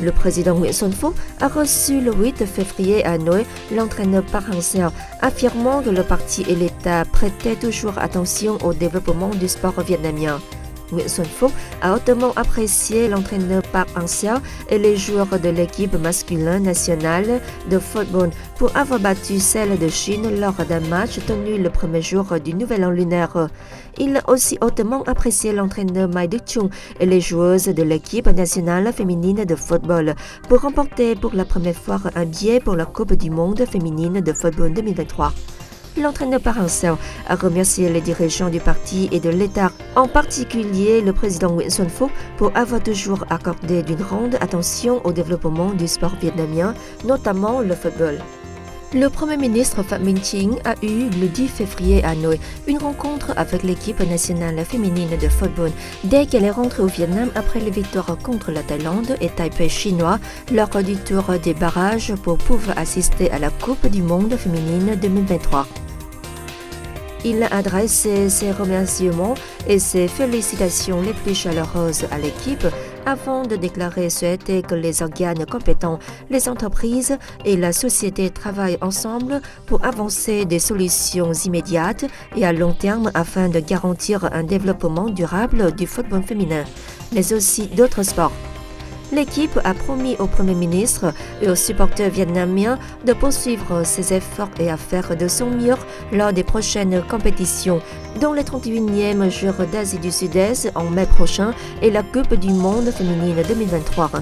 Le président Nguyễn Xuân Phúc a reçu le 8 février à Hanoï l'entraîneur Park Hang-seo, affirmant que le parti et l'État prêtaient toujours attention au développement du sport vietnamien. Nguyễn Xuân Phúc a hautement apprécié l'entraîneur Park Hang-seo et les joueurs de l'équipe masculine nationale de football pour avoir battu celle de Chine lors d'un match tenu le premier jour du Nouvel An lunaire. Il a aussi hautement apprécié l'entraîneur Mai Đức-chung et les joueuses de l'équipe nationale féminine de football pour remporter pour la première fois un billet pour la Coupe du monde féminine de football 2023. L'entraîneur Park Hang-seo a remercié les dirigeants du parti et de l'État, en particulier le président Nguyễn Xuân Phúc, pour avoir toujours accordé d'une grande attention au développement du sport vietnamien, notamment le football. Le Premier ministre Phạm Minh Chính a eu le 10 février à Hanoï une rencontre avec l'équipe nationale féminine de football dès qu'elle est rentrée au Vietnam après les victoires contre la Thaïlande et Taipei chinois lors du tour des barrages pour pouvoir assister à la Coupe du monde féminine 2023. Il a adressé ses remerciements et ses félicitations les plus chaleureuses à l'équipe avant de déclarer souhaiter que les organes compétents, les entreprises et la société travaillent ensemble pour avancer des solutions immédiates et à long terme afin de garantir un développement durable du football féminin, mais aussi d'autres sports. L'équipe a promis au Premier ministre et aux supporters vietnamiens de poursuivre ses efforts et à faire de son mieux lors des prochaines compétitions, dont le 31e Jeux d'Asie du Sud-Est en mai prochain et la Coupe du monde féminine 2023.